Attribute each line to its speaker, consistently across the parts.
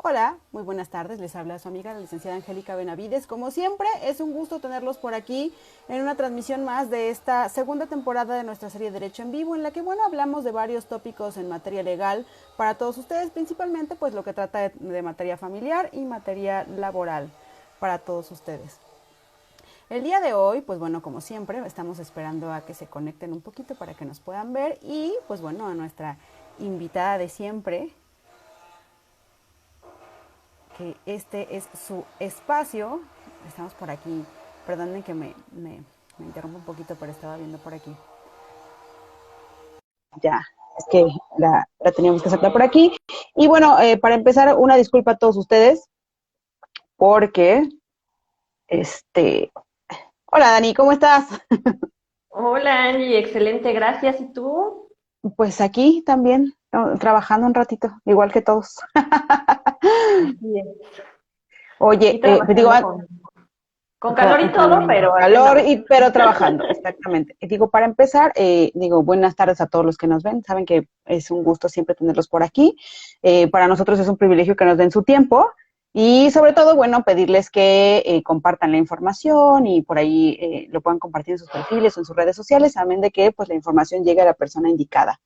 Speaker 1: Hola, muy buenas tardes, les habla su amiga la licenciada Angélica Benavides. Como siempre, es un gusto tenerlos por aquí en una transmisión más de esta segunda temporada de nuestra serie Derecho en Vivo, en la que, bueno, hablamos de varios tópicos en materia legal para todos ustedes, principalmente pues lo que trata de materia familiar y materia laboral para todos ustedes. El día de hoy, pues bueno, como siempre, estamos esperando a que se conecten un poquito para que nos puedan ver y, pues bueno, a nuestra invitada de siempre, que este es su espacio. Estamos por aquí. Perdonen que me interrumpa un poquito, pero estaba viendo por aquí. Ya, es que la teníamos que sacar por aquí. Y bueno, para empezar, una disculpa a todos ustedes, porque, este... Hola Dani, ¿cómo estás?
Speaker 2: Hola Angie, excelente, gracias. ¿Y tú?
Speaker 1: Pues aquí también, ¿no? Trabajando un ratito, igual que todos.
Speaker 2: Así es.
Speaker 1: Oye,
Speaker 2: Aquí
Speaker 1: digo,
Speaker 2: trabajando con calor y todo, pero aquí
Speaker 1: calor,
Speaker 2: andamos.
Speaker 1: pero trabajando, exactamente. Y digo, para empezar, digo, buenas tardes a todos los que nos ven. Saben que es un gusto siempre tenerlos por aquí. Para nosotros es un privilegio que nos den su tiempo. Y sobre todo, bueno, pedirles que compartan la información y por ahí lo puedan compartir en sus perfiles o en sus redes sociales, amén de que pues la información llegue a la persona indicada.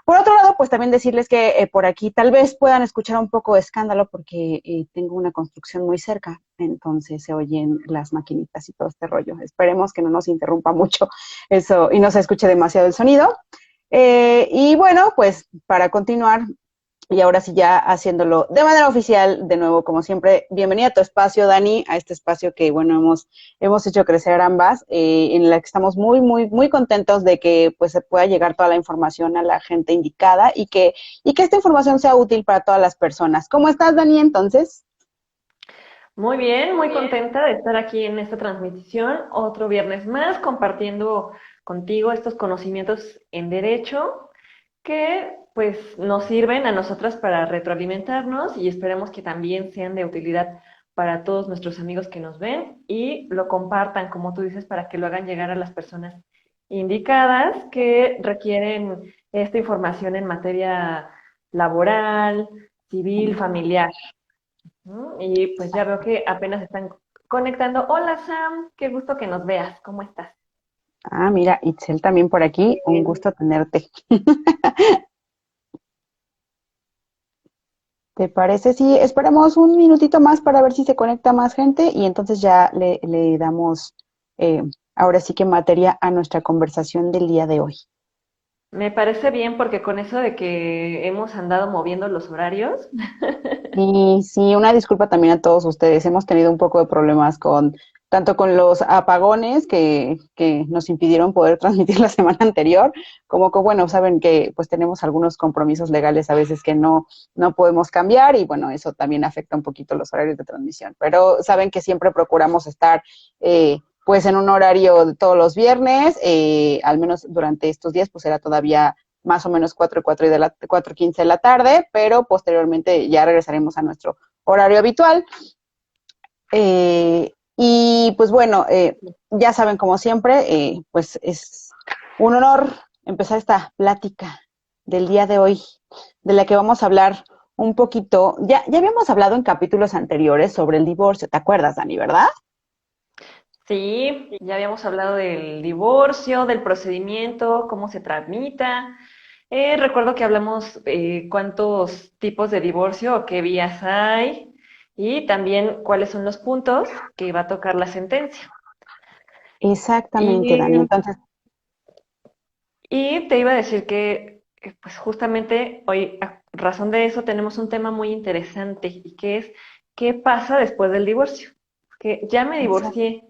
Speaker 1: Por otro lado, pues también decirles que por aquí tal vez puedan escuchar un poco de escándalo porque tengo una construcción muy cerca, entonces se oyen las maquinitas y todo este rollo. Esperemos que no nos interrumpa mucho eso y no se escuche demasiado el sonido. Y bueno, pues para continuar, y ahora sí ya haciéndolo de manera oficial, de nuevo, como siempre, bienvenida a tu espacio, Dani, a este espacio que, bueno, hemos hecho crecer ambas, en la que estamos muy contentos de que pues se pueda llegar toda la información a la gente indicada y que esta información sea útil para todas las personas. ¿Cómo estás, Dani, entonces?
Speaker 2: Muy bien, muy contenta de estar aquí en esta transmisión, otro viernes más, compartiendo contigo estos conocimientos en derecho que pues nos sirven a nosotras para retroalimentarnos y esperemos que también sean de utilidad para todos nuestros amigos que nos ven y lo compartan, como tú dices, para que lo hagan llegar a las personas indicadas que requieren esta información en materia laboral, civil, familiar. ¿No? Y pues ya veo que apenas están conectando. Hola Sam, qué gusto que nos veas. ¿Cómo estás?
Speaker 1: Ah, mira, Itzel también por aquí, un
Speaker 2: Bien.
Speaker 1: gusto tenerte. ¿Te parece? Sí, esperamos un minutito más para ver si se conecta más gente y entonces ya le damos eh, ahora sí que materia a nuestra conversación del día de hoy.
Speaker 2: Me parece bien porque con eso de que hemos andado moviendo los horarios,
Speaker 1: Y sí, una disculpa también a todos ustedes. Hemos tenido un poco de problemas con tanto con los apagones que nos impidieron poder transmitir la semana anterior, como que, bueno, saben que pues tenemos algunos compromisos legales a veces que no podemos cambiar y bueno, eso también afecta un poquito los horarios de transmisión. Pero saben que siempre procuramos estar pues en un horario de todos los viernes, al menos durante estos días, pues era todavía más o menos 4 y 4:15 de la tarde, pero posteriormente ya regresaremos a nuestro horario habitual. Y pues bueno, ya saben, como siempre, pues es un honor empezar esta plática del día de hoy, de la que vamos a hablar un poquito. Ya habíamos hablado en capítulos anteriores sobre el divorcio, ¿te acuerdas, Dani, verdad?
Speaker 2: sí, ya habíamos hablado del divorcio, del procedimiento, cómo se tramita. Recuerdo que hablamos cuántos tipos de divorcio o qué vías hay y también cuáles son los puntos que va a tocar la sentencia.
Speaker 1: Exactamente, Dani.
Speaker 2: Y
Speaker 1: Entonces,
Speaker 2: Y te iba a decir que, pues justamente hoy, a razón de eso, tenemos un tema muy interesante y que es ¿qué pasa después del divorcio? Que ya me
Speaker 1: exacto.
Speaker 2: divorcié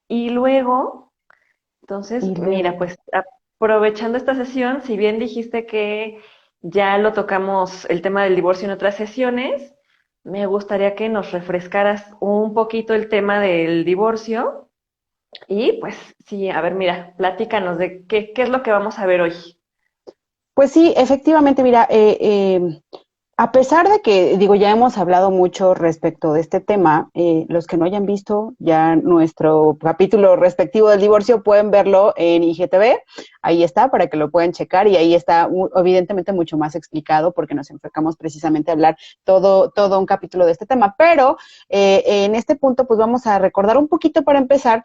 Speaker 2: y luego, entonces,
Speaker 1: Y
Speaker 2: mira,
Speaker 1: luego,
Speaker 2: pues aprovechando esta sesión, si bien dijiste que ya lo tocamos el tema del divorcio en otras sesiones, me gustaría que nos refrescaras un poquito el tema del divorcio y pues sí, a ver, mira, platícanos de qué es lo que vamos a ver hoy.
Speaker 1: pues sí, efectivamente, mira, A pesar de que, digo, ya hemos hablado mucho respecto de este tema, los que no hayan visto ya nuestro capítulo respectivo del divorcio pueden verlo en IGTV, ahí está, para que lo puedan checar y ahí está evidentemente mucho más explicado porque nos enfocamos precisamente a hablar todo un capítulo de este tema, pero en este punto pues vamos a recordar un poquito para empezar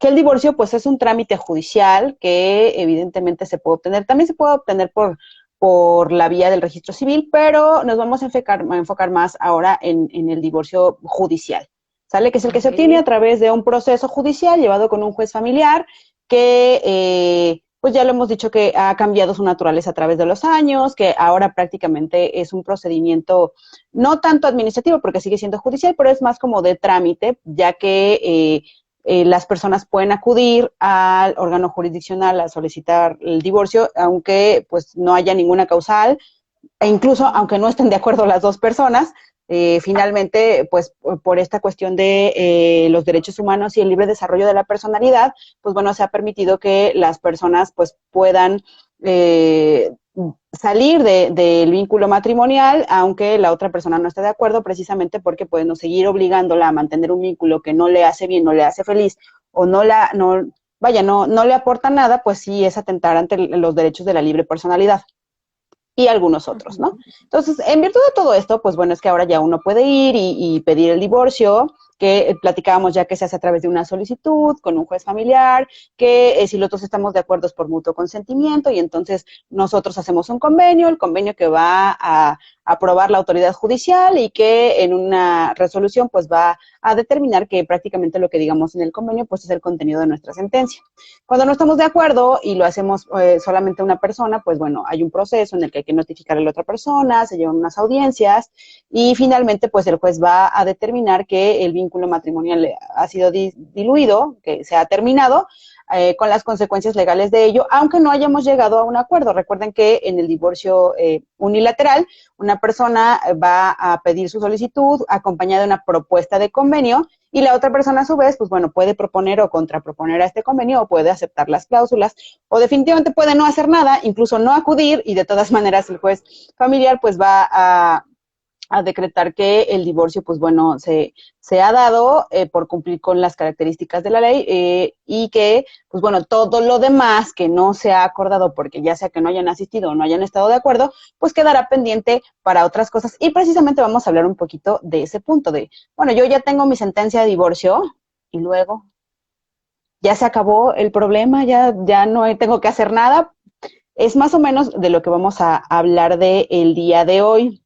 Speaker 1: que el divorcio pues es un trámite judicial que evidentemente se puede obtener, también se puede obtener por la vía del registro civil, pero nos vamos a enfocar más ahora en el divorcio judicial, ¿sale? Que es el que se
Speaker 2: Ok,
Speaker 1: obtiene a través de un proceso judicial llevado con un juez familiar que, pues ya lo hemos dicho que ha cambiado su naturaleza a través de los años, que ahora prácticamente es un procedimiento no tanto administrativo porque sigue siendo judicial, pero es más como de trámite, ya que las personas pueden acudir al órgano jurisdiccional a solicitar el divorcio, aunque pues no haya ninguna causal, e incluso aunque no estén de acuerdo las dos personas, finalmente, pues por esta cuestión de los derechos humanos y el libre desarrollo de la personalidad, pues bueno, se ha permitido que las personas pues puedan eh, salir del vínculo matrimonial, aunque la otra persona no esté de acuerdo, precisamente porque pueden no seguir obligándola a mantener un vínculo que no le hace bien, no le hace feliz, o no le aporta nada, pues sí es atentar ante los derechos de la libre personalidad y algunos otros, ¿no?
Speaker 2: ujú.
Speaker 1: Entonces, en virtud de todo esto, pues bueno, es que ahora ya uno puede ir y pedir el divorcio, que platicábamos ya que se hace a través de una solicitud con un juez familiar, que si los dos estamos de acuerdo es por mutuo consentimiento y entonces nosotros hacemos un convenio, el convenio que va a aprobar la autoridad judicial y que en una resolución pues va a determinar que prácticamente lo que digamos en el convenio pues es el contenido de nuestra sentencia. Cuando no estamos de acuerdo y lo hacemos solamente una persona, pues bueno, hay un proceso en el que hay que notificar a la otra persona, se llevan unas audiencias y finalmente pues el juez va a determinar que el vínculo matrimonial ha sido diluido, que se ha terminado, con las consecuencias legales de ello, aunque no hayamos llegado a un acuerdo. Recuerden que en el divorcio unilateral, una persona va a pedir su solicitud acompañada de una propuesta de convenio y la otra persona a su vez, pues bueno, puede proponer o contraproponer a este convenio o puede aceptar las cláusulas o definitivamente puede no hacer nada, incluso no acudir y de todas maneras el juez familiar pues va a decretar que el divorcio, pues bueno, se ha dado por cumplir con las características de la ley y que, pues bueno, todo lo demás que no se ha acordado porque ya sea que no hayan asistido o no hayan estado de acuerdo, pues quedará pendiente para otras cosas. Y precisamente vamos a hablar un poquito de ese punto de, bueno, yo ya tengo mi sentencia de divorcio y luego ya se acabó el problema, ya no tengo que hacer nada. Es más o menos de lo que vamos a hablar de el día de hoy.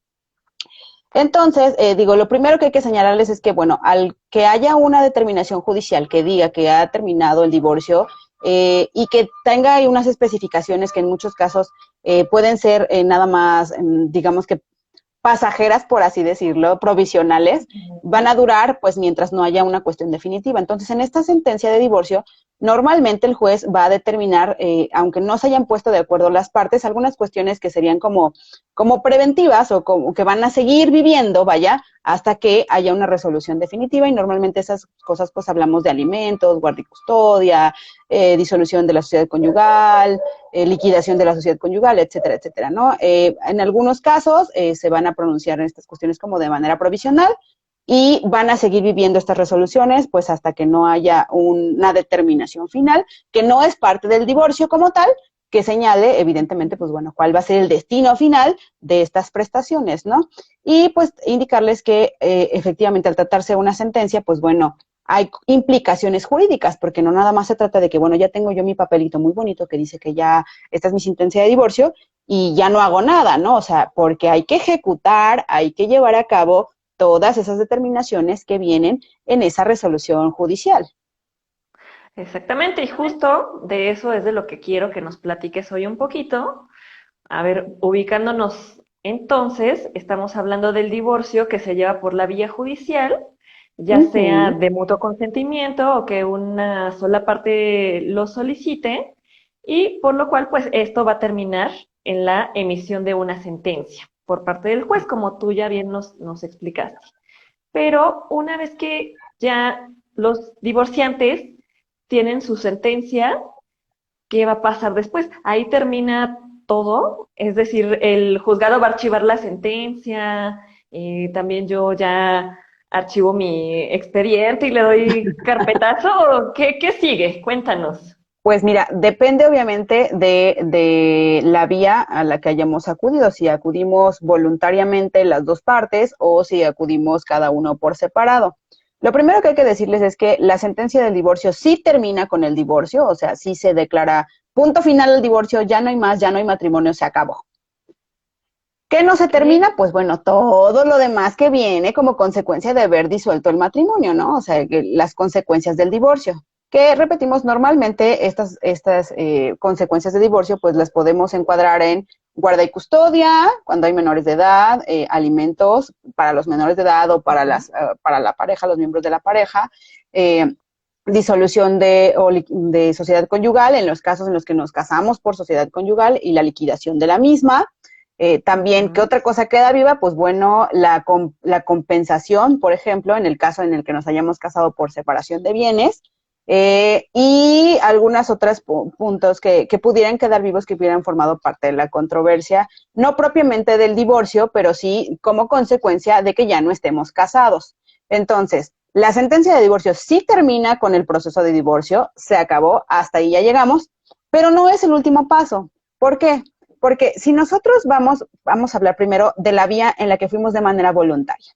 Speaker 1: Entonces, digo, lo primero que hay que señalarles es que, bueno, al que haya una determinación judicial que diga que ha terminado el divorcio y que tenga ahí unas especificaciones que en muchos casos pueden ser nada más, digamos que pasajeras, por así decirlo, provisionales, van a durar pues mientras no haya una cuestión definitiva. Entonces, en esta sentencia de divorcio, normalmente el juez va a determinar, aunque no se hayan puesto de acuerdo las partes, algunas cuestiones que serían como preventivas o como que van a seguir viviendo, vaya, hasta que haya una resolución definitiva y normalmente esas cosas pues hablamos de alimentos, guardia y custodia, disolución de la sociedad conyugal, liquidación de la sociedad conyugal, etcétera, etcétera, ¿no? En algunos casos se van a pronunciar en estas cuestiones como de manera provisional y van a seguir viviendo estas resoluciones pues hasta que no haya una determinación final, que no es parte del divorcio como tal, que señale, evidentemente, pues bueno, cuál va a ser el destino final de estas prestaciones, ¿no? Y pues indicarles que efectivamente al tratarse de una sentencia, pues bueno, hay implicaciones jurídicas, porque no nada más se trata de que, bueno, ya tengo yo mi papelito muy bonito que dice que ya esta es mi sentencia de divorcio y ya no hago nada, ¿no? O sea, porque hay que ejecutar, hay que llevar a cabo todas esas determinaciones que vienen en esa resolución judicial.
Speaker 2: Exactamente, y justo de eso es de lo que quiero que nos platiques hoy un poquito. A ver, ubicándonos entonces, estamos hablando del divorcio que se lleva por la vía judicial, ya
Speaker 1: Uh
Speaker 2: sea
Speaker 1: -huh.
Speaker 2: de mutuo consentimiento o que una sola parte lo solicite, y por lo cual, pues esto va a terminar en la emisión de una sentencia por parte del juez, como tú ya bien nos explicaste. Pero una vez que ya los divorciantes tienen su sentencia, ¿qué va a pasar después? Ahí termina todo, es decir, el juzgado va a archivar la sentencia, también yo ya archivo mi expediente y le doy carpetazo, ¿o qué sigue? Cuéntanos.
Speaker 1: Pues mira, depende obviamente de la vía a la que hayamos acudido, si acudimos voluntariamente las dos partes o si acudimos cada uno por separado. Lo primero que hay que decirles es que la sentencia del divorcio sí termina con el divorcio, o sea, sí se declara punto final del divorcio, ya no hay más, ya no hay matrimonio, se acabó. ¿Qué no se
Speaker 2: Ok.
Speaker 1: termina? Pues bueno, todo lo demás que viene como consecuencia de haber disuelto el matrimonio, ¿no? O sea, las consecuencias del divorcio. Que repetimos, normalmente estas consecuencias de divorcio, pues las podemos encuadrar en guarda y custodia, cuando hay menores de edad, alimentos para los menores de edad o para la pareja, los miembros de la pareja, eh, disolución de sociedad conyugal en los casos en los que nos casamos por sociedad conyugal y la liquidación de la misma. También, ¿qué
Speaker 2: Ujú.
Speaker 1: otra cosa queda viva? Pues bueno, la compensación, por ejemplo, en el caso en el que nos hayamos casado por separación de bienes, y algunas otras puntos que pudieran quedar vivos, que hubieran formado parte de la controversia, no propiamente del divorcio, pero sí como consecuencia de que ya no estemos casados. Entonces, la sentencia de divorcio sí termina con el proceso de divorcio, se acabó, hasta ahí ya llegamos, pero no es el último paso. ¿Por qué? Porque si nosotros vamos a hablar primero de la vía en la que fuimos de manera voluntaria.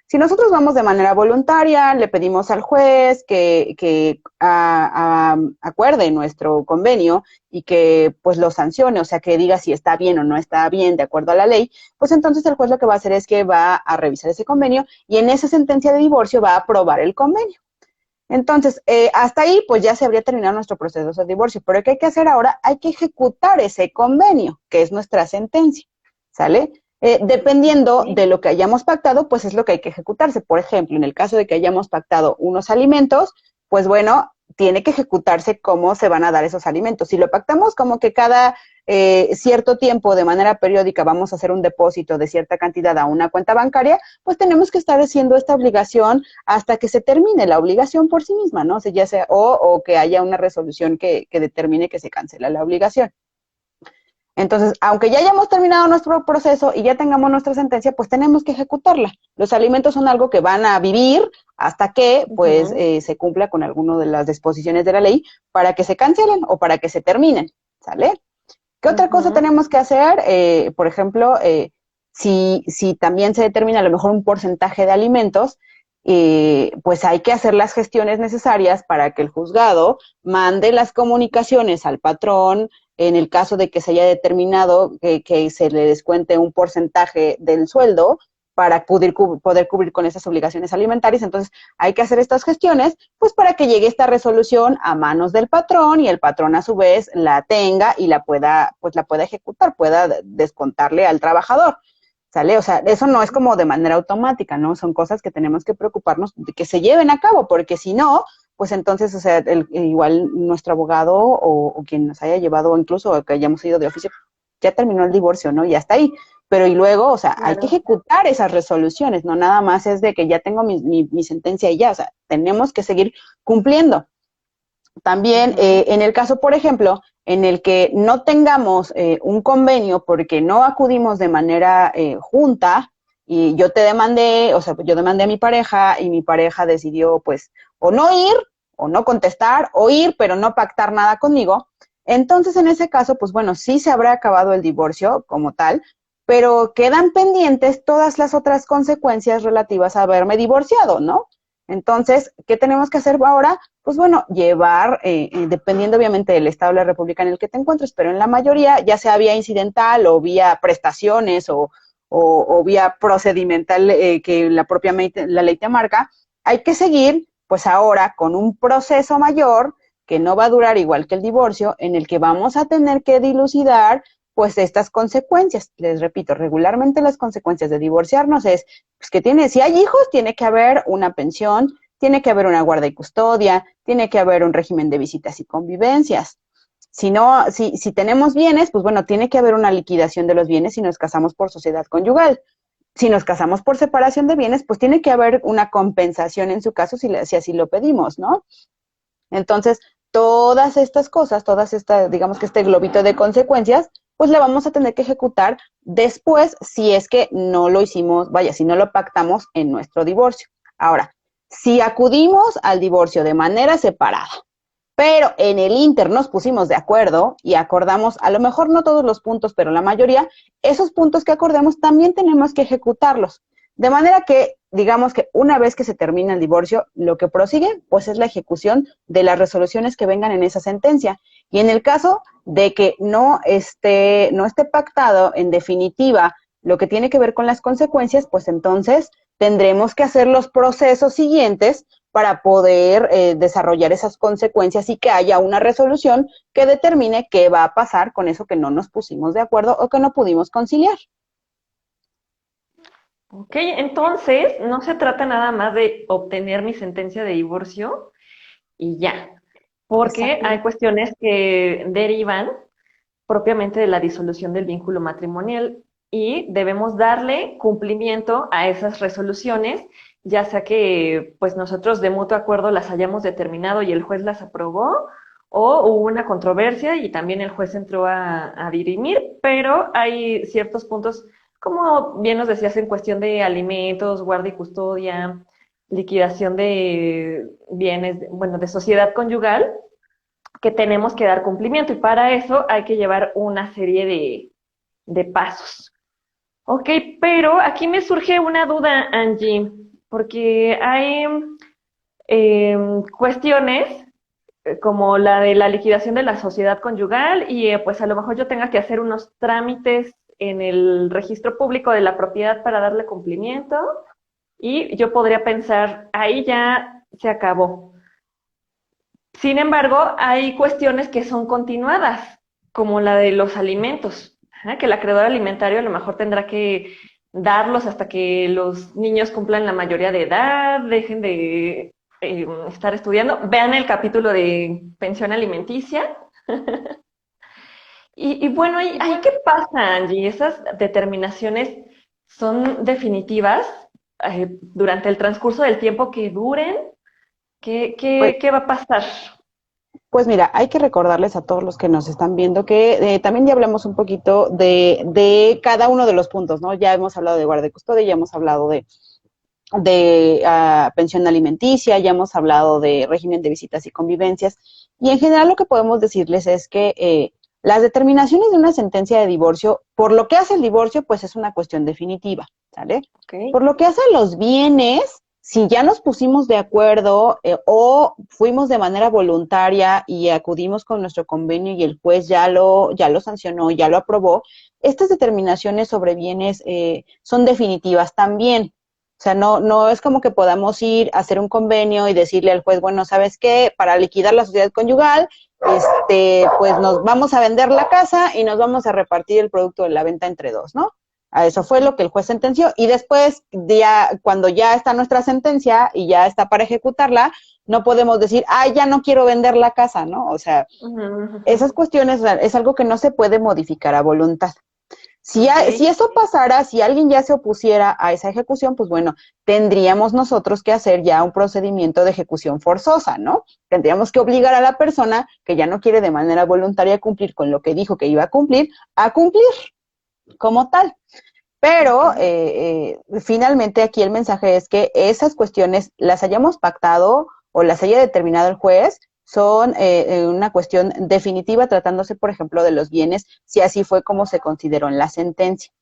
Speaker 1: Si nosotros vamos de manera voluntaria, le pedimos al juez que acuerde nuestro convenio y que pues lo sancione, o sea, que diga si está bien o no está bien de acuerdo a la ley, pues entonces el juez lo que va a hacer es que va a revisar ese convenio y en esa sentencia de divorcio va a aprobar el convenio. Entonces, hasta ahí, pues ya se habría terminado nuestro proceso de divorcio. Pero ¿qué hay que hacer ahora? Hay que ejecutar ese convenio, que es nuestra sentencia, ¿sale? Dependiendo
Speaker 2: Ok.
Speaker 1: de lo que hayamos pactado, pues es lo que hay que ejecutarse. Por ejemplo, en el caso de que hayamos pactado unos alimentos, pues bueno, tiene que ejecutarse cómo se van a dar esos alimentos. Si lo pactamos como que cada cierto tiempo, de manera periódica, vamos a hacer un depósito de cierta cantidad a una cuenta bancaria, pues tenemos que estar haciendo esta obligación hasta que se termine la obligación por sí misma, ¿no? O sea, ya sea, o que haya una resolución que determine que se cancela la obligación. Entonces, aunque ya hayamos terminado nuestro proceso y ya tengamos nuestra sentencia, pues tenemos que ejecutarla. Los alimentos son algo que van a vivir hasta que, pues,
Speaker 2: Ujú.
Speaker 1: se cumpla con alguna de las disposiciones de la ley para que se cancelen o para que se terminen, ¿sale? ¿Qué otra cosa
Speaker 2: Ujú.
Speaker 1: tenemos que hacer? Por ejemplo, si también se determina a lo mejor un porcentaje de alimentos, pues hay que hacer las gestiones necesarias para que el juzgado mande las comunicaciones al patrón en el caso de que se haya determinado que se le descuente un porcentaje del sueldo para poder cubrir con esas obligaciones alimentarias. Entonces, hay que hacer estas gestiones, pues para que llegue esta resolución a manos del patrón y el patrón a su vez la tenga y pues la pueda ejecutar, pueda descontarle al trabajador. ¿Sale? O sea, eso no es como de manera automática, ¿no? Son cosas que tenemos que preocuparnos de que se lleven a cabo, porque si no, pues entonces, o sea, igual nuestro abogado o quien nos haya llevado, o incluso que hayamos ido de oficio, ya terminó el divorcio, ¿no? Y hasta ahí. Pero y luego, o sea, hay que
Speaker 2: Claro.
Speaker 1: ejecutar esas resoluciones, no nada más es de que ya tengo mi sentencia y ya, o sea, tenemos que seguir cumpliendo. También
Speaker 2: Ujú.
Speaker 1: en el caso, por ejemplo, en el que no tengamos un convenio porque no acudimos de manera junta y yo te demandé, o sea, yo demandé a mi pareja y mi pareja decidió pues o no ir o no contestar o ir pero no pactar nada conmigo, entonces en ese caso, pues bueno, sí se habrá acabado el divorcio como tal, pero quedan pendientes todas las otras consecuencias relativas a haberme divorciado, ¿no? Entonces, ¿qué tenemos que hacer ahora? Pues bueno, llevar, dependiendo obviamente del estado de la república en el que te encuentres, pero en la mayoría, ya sea vía incidental o vía prestaciones o vía procedimental que la propia la ley te marca, hay que seguir pues ahora con un proceso mayor que no va a durar igual que el divorcio, en el que vamos a tener que dilucidar pues estas consecuencias. Les repito, regularmente las consecuencias de divorciarnos es pues que si hay hijos, tiene que haber una pensión, tiene que haber una guarda y custodia, tiene que haber un régimen de visitas y convivencias. Si no, si tenemos bienes, pues bueno, tiene que haber una liquidación de los bienes si nos casamos por sociedad conyugal. Si nos casamos por separación de bienes, pues tiene que haber una compensación en su caso si así lo pedimos, ¿no? Entonces, todas estas cosas, digamos que este globito de consecuencias, pues la vamos a tener que ejecutar después si es que no lo hicimos, vaya, si no lo pactamos en nuestro divorcio. Ahora, si acudimos al divorcio de manera separada, pero en el Inter nos pusimos de acuerdo y acordamos, a lo mejor no todos los puntos, pero la mayoría, esos puntos que acordemos también tenemos que ejecutarlos. De manera que, digamos que una vez que se termina el divorcio, lo que prosigue, pues es la ejecución de las resoluciones que vengan en esa sentencia. Y en el caso de que no esté pactado en definitiva lo que tiene que ver con las consecuencias, pues entonces tendremos que hacer los procesos siguientes para poder desarrollar esas consecuencias y que haya una resolución que determine qué va a pasar con eso que no nos pusimos de acuerdo o que no pudimos conciliar.
Speaker 2: Ok, entonces no se trata nada más de obtener mi sentencia de divorcio y ya, porque
Speaker 1: Exacto.
Speaker 2: hay cuestiones que derivan propiamente de la disolución del vínculo matrimonial y debemos darle cumplimiento a esas resoluciones, ya sea que pues nosotros de mutuo acuerdo las hayamos determinado y el juez las aprobó, o hubo una controversia y también el juez entró a dirimir, pero hay ciertos puntos, como bien nos decías, en cuestión de alimentos, guarda y custodia, liquidación de bienes, bueno, de sociedad conyugal, que tenemos que dar cumplimiento y para eso hay que llevar una serie de pasos. Ok, pero aquí me surge una duda, Angie, porque hay cuestiones como la de la liquidación de la sociedad conyugal y pues a lo mejor yo tenga que hacer unos trámites en el registro público de la propiedad para darle cumplimiento y yo podría pensar, ahí ya se acabó. Sin embargo, hay cuestiones que son continuadas, como la de los alimentos, que el acreedor alimentario a lo mejor tendrá que darlos hasta que los niños cumplan la mayoría de edad, dejen de estar estudiando. Vean el capítulo de pensión alimenticia. Y bueno, ¿ahí qué pasa, Angie? ¿Esas determinaciones son definitivas durante el transcurso del tiempo que duren? ¿Qué,
Speaker 1: Pues,
Speaker 2: qué, qué va a pasar?
Speaker 1: pues mira, hay que recordarles a todos los que nos están viendo que también ya hablamos un poquito de cada uno de los puntos, ¿no? Ya hemos hablado de guarda de custodia, ya hemos hablado de pensión alimenticia, ya hemos hablado de régimen de visitas y convivencias, y en general lo que podemos decirles es que las determinaciones de una sentencia de divorcio, por lo que hace el divorcio, pues es una cuestión definitiva, ¿sale?
Speaker 2: Okay.
Speaker 1: Por lo que hace a los bienes, si ya nos pusimos de acuerdo o fuimos de manera voluntaria y acudimos con nuestro convenio y el juez ya lo sancionó, ya lo aprobó, estas determinaciones sobre bienes son definitivas también. O sea, no es como que podamos ir a hacer un convenio y decirle al juez, bueno, ¿sabes qué? Para liquidar la sociedad conyugal, pues nos vamos a vender la casa y nos vamos a repartir el producto de la venta entre dos, ¿no? A eso fue lo que el juez sentenció. Y después, cuando ya está nuestra sentencia y ya está para ejecutarla, no podemos decir, ay, ya no quiero vender la casa, ¿no? O sea, esas cuestiones es algo que no se puede modificar a voluntad. Si
Speaker 2: Okay.
Speaker 1: eso pasara, si alguien ya se opusiera a esa ejecución, pues bueno, tendríamos nosotros que hacer ya un procedimiento de ejecución forzosa, ¿no? Tendríamos que obligar a la persona que ya no quiere de manera voluntaria cumplir con lo que dijo que iba a cumplir como tal. Pero
Speaker 2: Okay.
Speaker 1: finalmente aquí el mensaje es que esas cuestiones las hayamos pactado o las haya determinado el juez, son una cuestión definitiva tratándose, por ejemplo, de los bienes, si así fue como se consideró en la sentencia.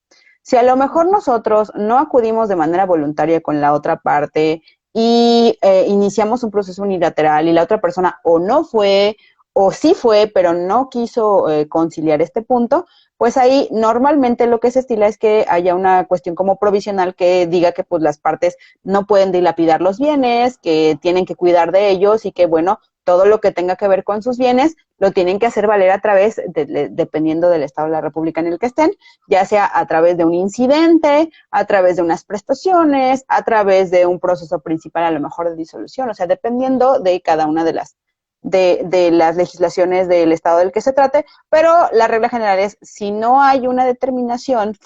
Speaker 1: Si a lo mejor nosotros no acudimos de manera voluntaria con la otra parte y iniciamos un proceso unilateral y la otra persona o no fue o sí fue, pero no quiso conciliar este punto, pues ahí normalmente lo que se estila es que haya una cuestión como provisional que diga que pues las partes no pueden dilapidar los bienes, que tienen que cuidar de ellos y que bueno, todo lo que tenga que ver con sus bienes lo tienen que hacer valer a través, dependiendo del Estado de la República en el que estén, ya sea a través de un incidente, a través de unas prestaciones, a través de un proceso principal a lo mejor de disolución, o sea, dependiendo de cada una de las legislaciones del Estado del que se trate, pero la regla general es, si no hay una determinación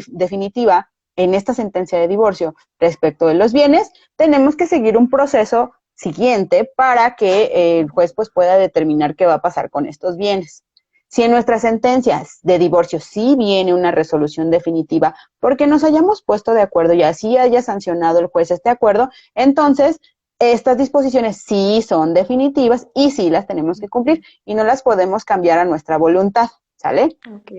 Speaker 1: definitiva en esta sentencia de divorcio respecto de los bienes, tenemos que seguir un proceso siguiente para que el juez pues pueda determinar qué va a pasar con estos bienes. Si en nuestras sentencias de divorcio sí viene una resolución definitiva, porque nos hayamos puesto de acuerdo y así haya sancionado el juez este acuerdo, entonces estas disposiciones sí son definitivas y sí las tenemos que cumplir y no las podemos cambiar a nuestra voluntad, ¿sale?
Speaker 2: Ok.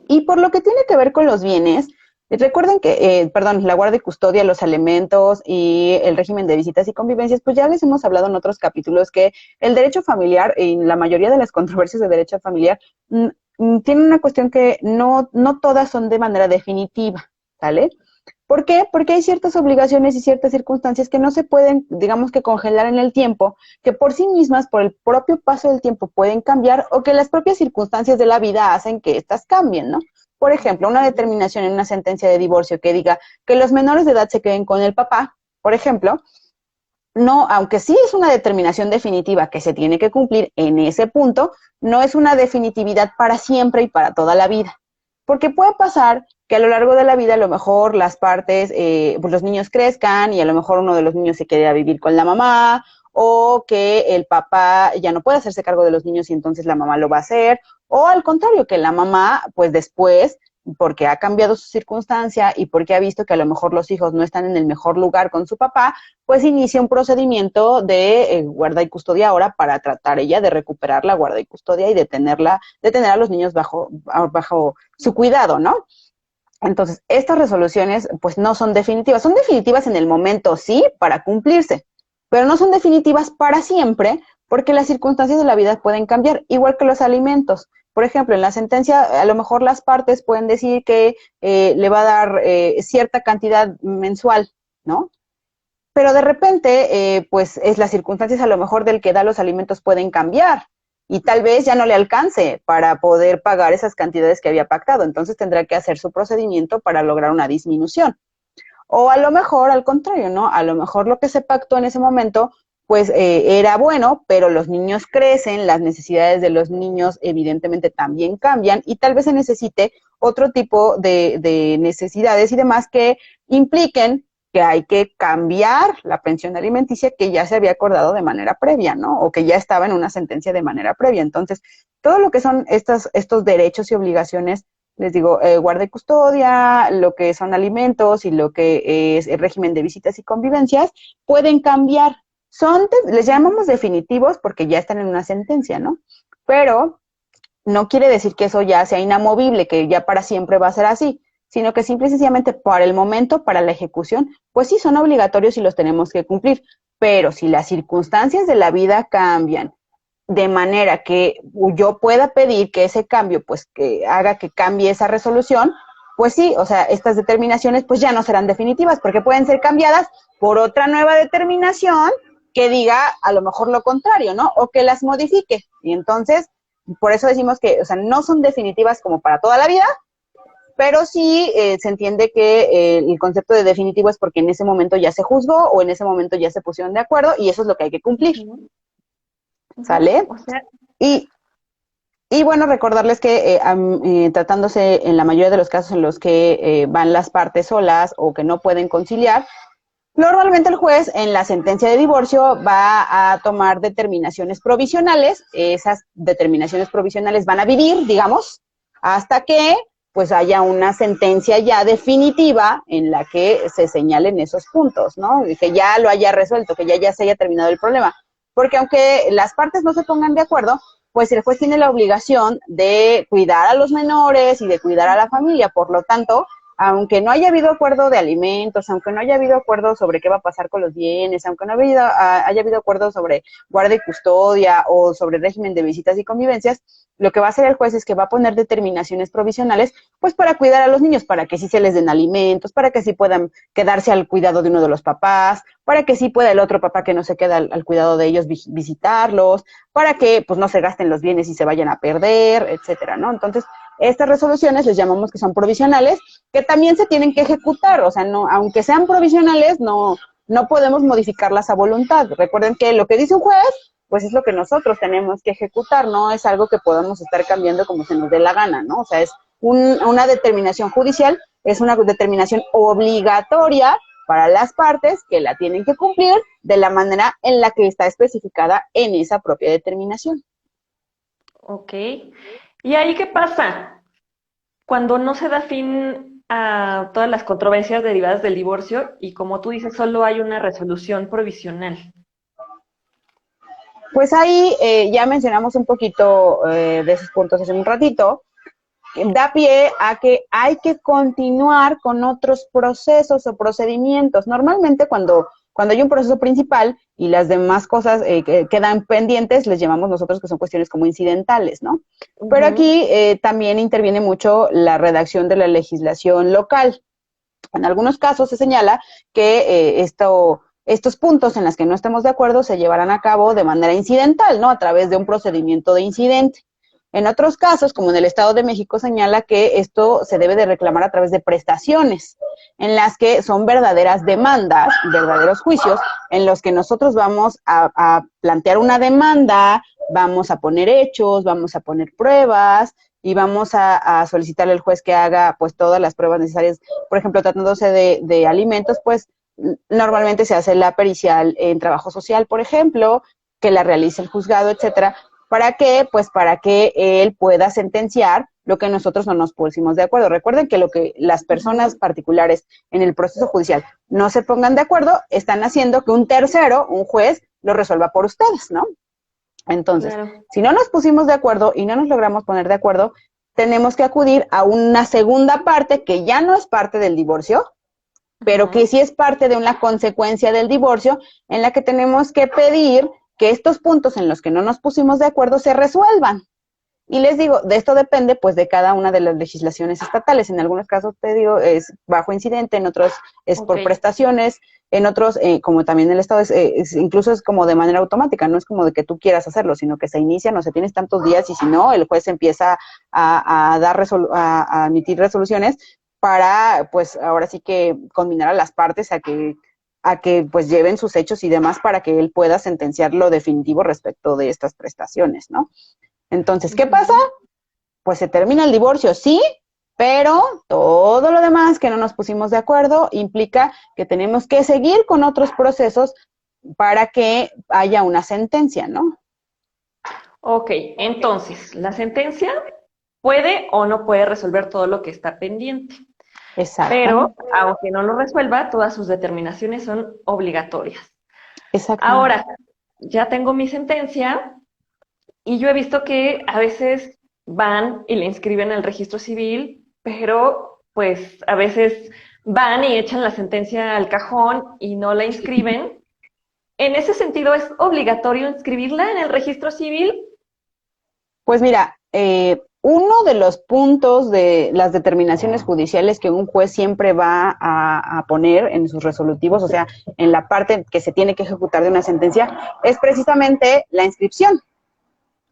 Speaker 1: Y por lo que tiene que ver con los bienes, recuerden que, perdón, la guardia y custodia, los alimentos y el régimen de visitas y convivencias, pues ya les hemos hablado en otros capítulos que el derecho familiar, en la mayoría de las controversias de derecho familiar, tiene una cuestión que no todas son de manera definitiva, ¿sale? ¿Por qué? Porque hay ciertas obligaciones y ciertas circunstancias que no se pueden, digamos que congelar en el tiempo, que por sí mismas, por el propio paso del tiempo, pueden cambiar o que las propias circunstancias de la vida hacen que éstas cambien, ¿no? Por ejemplo, una determinación en una sentencia de divorcio que diga que los menores de edad se queden con el papá, por ejemplo, no, aunque sí es una determinación definitiva que se tiene que cumplir en ese punto, no es una definitividad para siempre y para toda la vida. Porque puede pasar que a lo largo de la vida a lo mejor las partes, pues los niños crezcan y a lo mejor uno de los niños se quede a vivir con la mamá o que el papá ya no puede hacerse cargo de los niños y entonces la mamá lo va a hacer, o al contrario, que la mamá pues después porque ha cambiado su circunstancia y porque ha visto que a lo mejor los hijos no están en el mejor lugar con su papá, pues inicia un procedimiento de guarda y custodia ahora para tratar ella de recuperar la guarda y custodia y de tener a los niños bajo su cuidado, ¿no? Entonces, estas resoluciones pues no son definitivas en el momento, sí, para cumplirse, pero no son definitivas para siempre porque las circunstancias de la vida pueden cambiar, igual que los alimentos. Por ejemplo, en la sentencia, a lo mejor las partes pueden decir que le va a dar cierta cantidad mensual, ¿no? Pero de repente, pues es las circunstancias a lo mejor del que da los alimentos pueden cambiar y tal vez ya no le alcance para poder pagar esas cantidades que había pactado. Entonces tendrá que hacer su procedimiento para lograr una disminución. O a lo mejor al contrario, ¿no? A lo mejor lo que se pactó en ese momento, pues era bueno, pero los niños crecen, las necesidades de los niños evidentemente también cambian y tal vez se necesite otro tipo de necesidades y demás que impliquen que hay que cambiar la pensión alimenticia que ya se había acordado de manera previa, ¿no? O que ya estaba en una sentencia de manera previa. Entonces, todo lo que son estos derechos y obligaciones les digo, guarda y custodia, lo que son alimentos y lo que es el régimen de visitas y convivencias, pueden cambiar. Les llamamos definitivos porque ya están en una sentencia, ¿no? Pero no quiere decir que eso ya sea inamovible, que ya para siempre va a ser así, sino que simple y sencillamente para el momento, para la ejecución, pues sí son obligatorios y los tenemos que cumplir. Pero si las circunstancias de la vida cambian, de manera que yo pueda pedir que ese cambio, pues que haga que cambie esa resolución, pues sí, o sea, estas determinaciones pues ya no serán definitivas porque pueden ser cambiadas por otra nueva determinación que diga a lo mejor lo contrario, ¿no? O que las modifique. Y entonces, por eso decimos que, o sea, no son definitivas como para toda la vida, pero sí se entiende que el concepto de definitivo es porque en ese momento ya se juzgó o en ese momento ya se pusieron de acuerdo y eso es lo que hay que cumplir.
Speaker 2: Ujú, ujú.
Speaker 1: ¿Sale?
Speaker 2: O sea,
Speaker 1: Y Y bueno, recordarles que tratándose en la mayoría de los casos en los que van las partes solas o que no pueden conciliar, normalmente el juez en la sentencia de divorcio va a tomar determinaciones provisionales. Esas determinaciones provisionales van a vivir, digamos, hasta que pues haya una sentencia ya definitiva en la que se señalen esos puntos, ¿no? Y que ya lo haya resuelto, que ya se haya terminado el problema. Porque aunque las partes no se pongan de acuerdo, pues el juez tiene la obligación de cuidar a los menores y de cuidar a la familia. Por lo tanto, aunque no haya habido acuerdo de alimentos, aunque no haya habido acuerdo sobre qué va a pasar con los bienes, aunque no haya habido acuerdo sobre guarda y custodia o sobre régimen de visitas y convivencias, lo que va a hacer el juez es que va a poner determinaciones provisionales, pues para cuidar a los niños, para que sí se les den alimentos, para que sí puedan quedarse al cuidado de uno de los papás, para que sí pueda el otro papá que no se queda al cuidado de ellos visitarlos, para que pues no se gasten los bienes y se vayan a perder, etcétera, ¿no? Entonces, estas resoluciones les llamamos que son provisionales, que también se tienen que ejecutar, o sea, no, aunque sean provisionales, no podemos modificarlas a voluntad. Recuerden que lo que dice un juez, pues es lo que nosotros tenemos que ejecutar, no es algo que podamos estar cambiando como se nos dé la gana, ¿no? O sea, es una determinación judicial, es una determinación obligatoria para las partes que la tienen que cumplir de la manera en la que está especificada en esa propia determinación.
Speaker 2: ok. ¿Y ahí qué pasa? Cuando no se da fin a todas las controversias derivadas del divorcio y como tú dices, solo hay una resolución provisional.
Speaker 1: Pues ahí ya mencionamos un poquito de esos puntos hace un ratito, da pie a que hay que continuar con otros procesos o procedimientos. Normalmente cuando hay un proceso principal y las demás cosas que quedan pendientes, les llamamos nosotros que son cuestiones como incidentales, ¿no? Pero
Speaker 2: Ujú.
Speaker 1: aquí también interviene mucho la redacción de la legislación local. En algunos casos se señala que estos puntos en los que no estemos de acuerdo se llevarán a cabo de manera incidental, ¿no? A través de un procedimiento de incidente. En otros casos, como en el Estado de México, señala que esto se debe de reclamar a través de prestaciones, en las que son verdaderas demandas, verdaderos juicios, en los que nosotros vamos a plantear una demanda, vamos a poner hechos, vamos a poner pruebas y vamos a solicitarle al juez que haga pues todas las pruebas necesarias. Por ejemplo, tratándose de alimentos, pues normalmente se hace la pericial en trabajo social, por ejemplo, que la realice el juzgado, etcétera. ¿Para qué? Pues para que él pueda sentenciar lo que nosotros no nos pusimos de acuerdo. Recuerden que lo que las personas
Speaker 2: Ujú.
Speaker 1: particulares en el proceso judicial no se pongan de acuerdo, están haciendo que un tercero, un juez, lo resuelva por ustedes, ¿no? Entonces,
Speaker 2: Claro.
Speaker 1: si no nos pusimos de acuerdo y no nos logramos poner de acuerdo, tenemos que acudir a una segunda parte que ya no es parte del divorcio, pero que
Speaker 2: Ujú.
Speaker 1: sí es parte de una consecuencia del divorcio en la que tenemos que pedir que estos puntos en los que no nos pusimos de acuerdo se resuelvan. Y les digo, de esto depende pues de cada una de las legislaciones estatales. En algunos casos, te digo, es bajo incidente, en otros es
Speaker 2: Ok.
Speaker 1: por prestaciones, en otros, como también el Estado, incluso es como de manera automática, no es como de que tú quieras hacerlo, sino que se inicia, no sé, tienes tantos días y si no, el juez empieza a emitir resoluciones para, pues ahora sí que combinar a las partes a que pues lleven sus hechos y demás para que él pueda sentenciar lo definitivo respecto de estas prestaciones, ¿no? Entonces, ¿qué pasa?
Speaker 2: Ujú.
Speaker 1: Pues se termina el divorcio, sí, pero todo lo demás que no nos pusimos de acuerdo implica que tenemos que seguir con otros procesos para que haya una sentencia, ¿no?
Speaker 2: Ok, entonces, la sentencia puede o no puede resolver todo lo que está pendiente, pero
Speaker 1: Exactamente,
Speaker 2: aunque no lo resuelva, todas sus determinaciones son obligatorias.
Speaker 1: exactamente.
Speaker 2: Ahora, ya tengo mi sentencia y yo he visto que a veces van y le inscriben el registro civil, pero pues a veces van y echan la sentencia al cajón y no la inscriben. En ese sentido, ¿es obligatorio inscribirla en el registro civil?
Speaker 1: Pues mira, uno de los puntos de las determinaciones judiciales que un juez siempre va a poner en sus resolutivos, o sea, en la parte que se tiene que ejecutar de una sentencia, es precisamente la inscripción.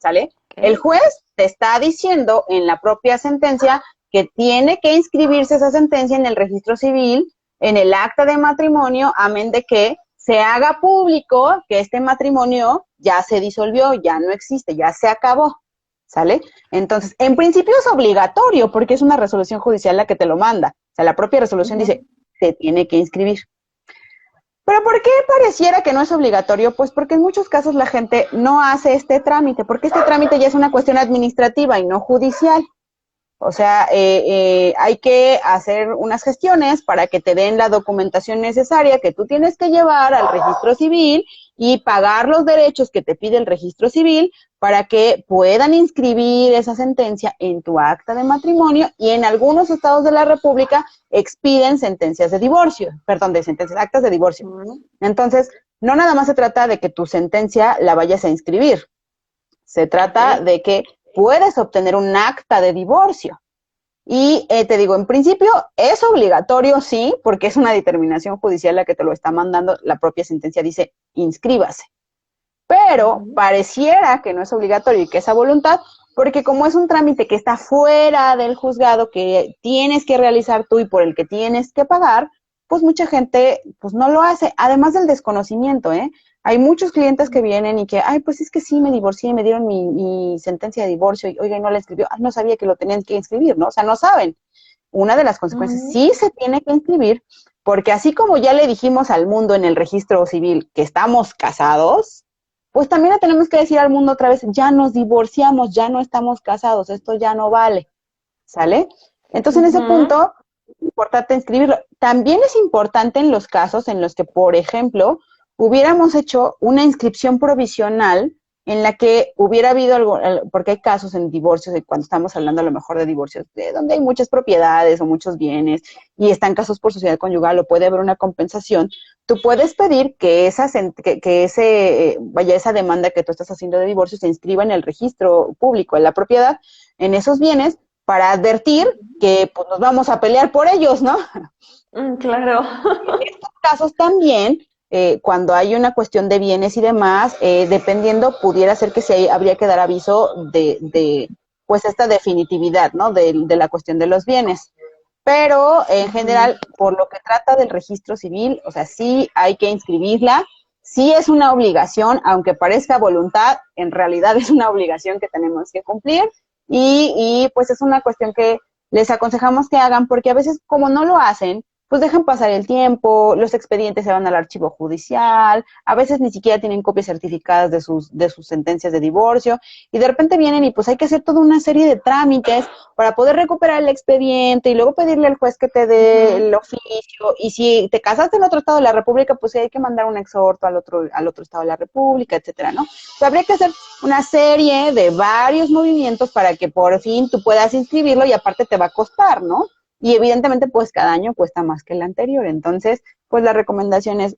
Speaker 1: ¿Sale? El
Speaker 2: Ok.
Speaker 1: juez te está diciendo en la propia sentencia que tiene que inscribirse esa sentencia en el registro civil, en el acta de matrimonio, amén de que se haga público que este matrimonio ya se disolvió, ya no existe, ya se acabó. ¿Sale? Entonces, en principio es obligatorio porque es una resolución judicial la que te lo manda. O sea, la propia resolución dice,
Speaker 2: Ujú.
Speaker 1: se tiene que inscribir. Pero ¿por qué pareciera que no es obligatorio? Pues porque en muchos casos la gente no hace este trámite, porque este trámite ya es una cuestión administrativa y no judicial. O sea, hay que hacer unas gestiones para que te den la documentación necesaria que tú tienes que llevar al registro civil y pagar los derechos que te pide el registro civil para que puedan inscribir esa sentencia en tu acta de matrimonio y en algunos estados de la República expiden sentencias de divorcio, perdón, de sentencias, actas de divorcio.
Speaker 2: Ujú.
Speaker 1: Entonces, no nada más se trata de que tu sentencia la vayas a inscribir, se
Speaker 2: Ok.
Speaker 1: trata de que puedes obtener un acta de divorcio. Y te digo, en principio es obligatorio, sí, porque es una determinación judicial la que te lo está mandando. La propia sentencia dice, inscríbase. Pero
Speaker 2: Ujú.
Speaker 1: pareciera que no es obligatorio y que es a voluntad, porque como es un trámite que está fuera del juzgado, que tienes que realizar tú y por el que tienes que pagar, pues mucha gente pues no lo hace, además del desconocimiento, ¿eh? Hay muchos clientes que vienen y que, ay, pues es que sí, me divorcié, me dieron mi sentencia de divorcio y, oiga, y no la escribió, ay, no sabía que lo tenían que inscribir, ¿no? O sea, no saben. Una de las consecuencias
Speaker 2: Ujú.
Speaker 1: sí se tiene que inscribir, porque así como ya le dijimos al mundo en el registro civil que estamos casados, pues también le tenemos que decir al mundo otra vez, ya nos divorciamos, ya no estamos casados, esto ya no vale, ¿sale? Entonces en ese
Speaker 2: Ujú.
Speaker 1: punto es importante inscribirlo. También es importante en los casos en los que, por ejemplo, hubiéramos hecho una inscripción provisional en la que hubiera habido algo, porque hay casos en divorcios, cuando estamos hablando a lo mejor de divorcios, de donde hay muchas propiedades o muchos bienes y están casos por sociedad conyugal o puede haber una compensación, tú puedes pedir que esa demanda que tú estás haciendo de divorcio se inscriba en el registro público de la propiedad, en esos bienes, para advertir que pues, nos vamos a pelear por ellos, ¿no?
Speaker 2: Claro.
Speaker 1: En estos casos también, cuando hay una cuestión de bienes y demás, dependiendo, pudiera ser que sí habría que dar aviso pues esta definitividad, ¿no? De la cuestión de los bienes. Pero en
Speaker 2: Ujú.
Speaker 1: general, por lo que trata del registro civil, o sea, sí hay que inscribirla, sí es una obligación, aunque parezca voluntad, en realidad es una obligación que tenemos que cumplir pues es una cuestión que les aconsejamos que hagan porque a veces como no lo hacen, pues dejan pasar el tiempo, los expedientes se van al archivo judicial, a veces ni siquiera tienen copias certificadas de sus sentencias de divorcio, y de repente vienen y pues hay que hacer toda una serie de trámites para poder recuperar el expediente y luego pedirle al juez que te dé
Speaker 2: Ujú.
Speaker 1: el oficio, y si te casaste en otro estado de la República, pues sí hay que mandar un exhorto al otro estado de la República, etcétera, ¿no? O sea, habría que hacer una serie de varios movimientos para que por fin tú puedas inscribirlo y aparte te va a costar, ¿no? Y evidentemente, pues cada año cuesta más que el anterior. Entonces, pues la recomendación es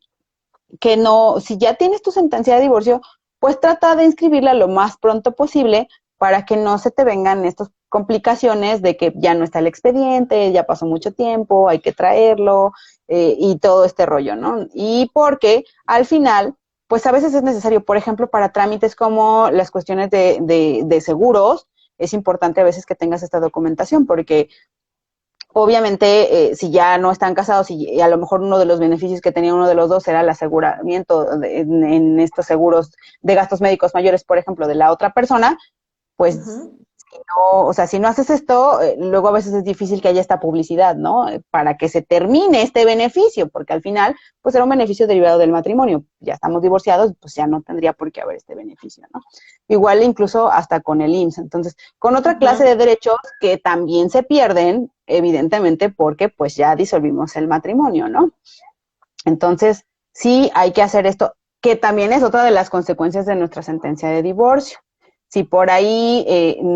Speaker 1: que no, si ya tienes tu sentencia de divorcio, pues trata de inscribirla lo más pronto posible para que no se te vengan estas complicaciones de que ya no está el expediente, ya pasó mucho tiempo, hay que traerlo y todo este rollo, ¿no? Y porque al final, pues a veces es necesario, por ejemplo, para trámites como las cuestiones de seguros, es importante a veces que tengas esta documentación porque obviamente, si ya no están casados y a lo mejor uno de los beneficios que tenía uno de los dos era el aseguramiento en estos seguros de gastos médicos mayores, por ejemplo, de la otra persona, pues
Speaker 2: Ujú.
Speaker 1: si no, o sea, si no haces esto, luego a veces es difícil que haya esta publicidad, ¿no? Para que se termine este beneficio, porque al final, pues era un beneficio derivado del matrimonio. Ya estamos divorciados, pues ya no tendría por qué haber este beneficio, ¿no? Igual incluso hasta con el IMSS. Entonces, con otra clase
Speaker 2: Ujú.
Speaker 1: de derechos que también se pierden, evidentemente, porque pues ya disolvimos el matrimonio, ¿no? Entonces, sí hay que hacer esto, que también es otra de las consecuencias de nuestra sentencia de divorcio. Si por ahí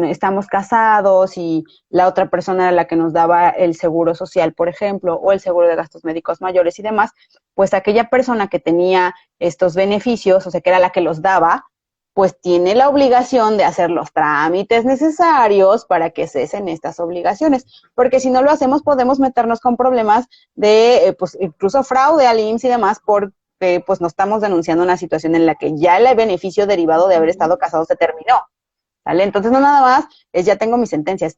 Speaker 1: estamos casados y la otra persona era la que nos daba el seguro social, por ejemplo, o el seguro de gastos médicos mayores y demás, pues aquella persona que tenía estos beneficios, o sea, que era la que los daba, pues tiene la obligación de hacer los trámites necesarios para que cesen estas obligaciones, porque si no lo hacemos podemos meternos con problemas de pues incluso fraude al IMSS y demás porque pues nos estamos denunciando una situación en la que ya el beneficio derivado de haber
Speaker 2: Ujú.
Speaker 1: estado casados se terminó, ¿vale? Entonces no nada más es ya tengo mi sentencia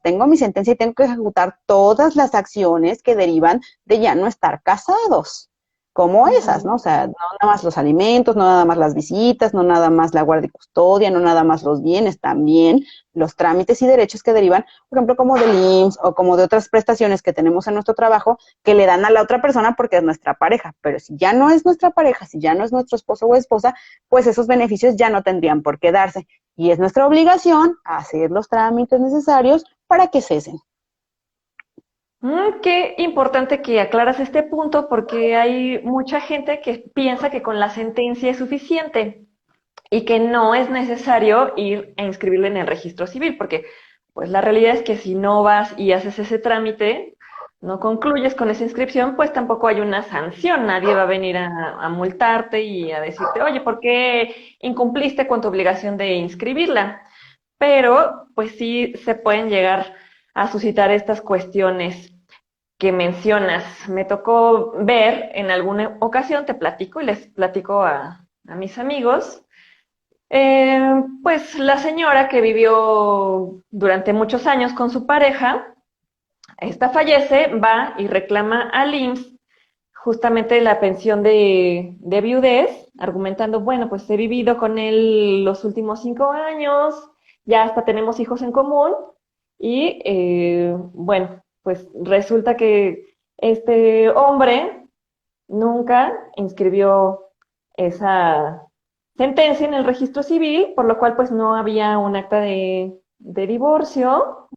Speaker 1: y tengo que ejecutar todas las acciones que derivan de ya no estar casados, como esas, ¿no?
Speaker 2: Ujú.
Speaker 1: O sea, no nada más los alimentos, no nada más las visitas, no nada más la guardia y custodia, no nada más los bienes, también los trámites y derechos que derivan, por ejemplo, como del IMSS o como de otras prestaciones que tenemos en nuestro trabajo que le dan a la otra persona porque es nuestra pareja. Pero si ya no es nuestra pareja, si ya no es nuestro esposo o esposa, pues esos beneficios ya no tendrían por qué darse. Y es nuestra obligación hacer los trámites necesarios para que cesen.
Speaker 2: Qué importante que aclaras este punto porque hay mucha gente que piensa que con la sentencia es suficiente y que no es necesario ir a inscribirle en el registro civil, porque pues la realidad es que si no vas y haces ese trámite, no concluyes con esa inscripción, pues tampoco hay una sanción, nadie va a venir a multarte y a decirte, oye, ¿por qué incumpliste con tu obligación de inscribirla? Pero pues sí se pueden llegar a suscitar estas cuestiones que mencionas. Me tocó ver en alguna ocasión, te platico y les platico a mis amigos, pues la señora que vivió durante muchos años con su pareja, esta fallece, va y reclama al IMSS justamente la pensión de viudez, argumentando, bueno, pues he vivido con él los últimos 5 años, ya hasta tenemos hijos en común, y bueno, pues resulta que este hombre nunca inscribió esa sentencia en el registro civil, por lo cual pues no había un acta de divorcio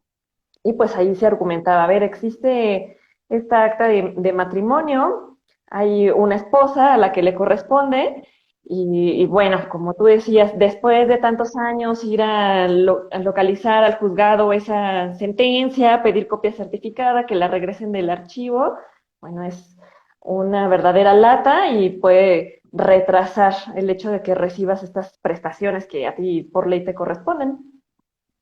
Speaker 2: y pues ahí se argumentaba, a ver, existe esta acta de matrimonio, hay una esposa a la que le corresponde y bueno, como tú decías, después de tantos años ir a localizar al juzgado esa sentencia, pedir copia certificada, que la regresen del archivo, bueno, es una verdadera lata y puede retrasar el hecho de que recibas estas prestaciones que a ti por ley te corresponden.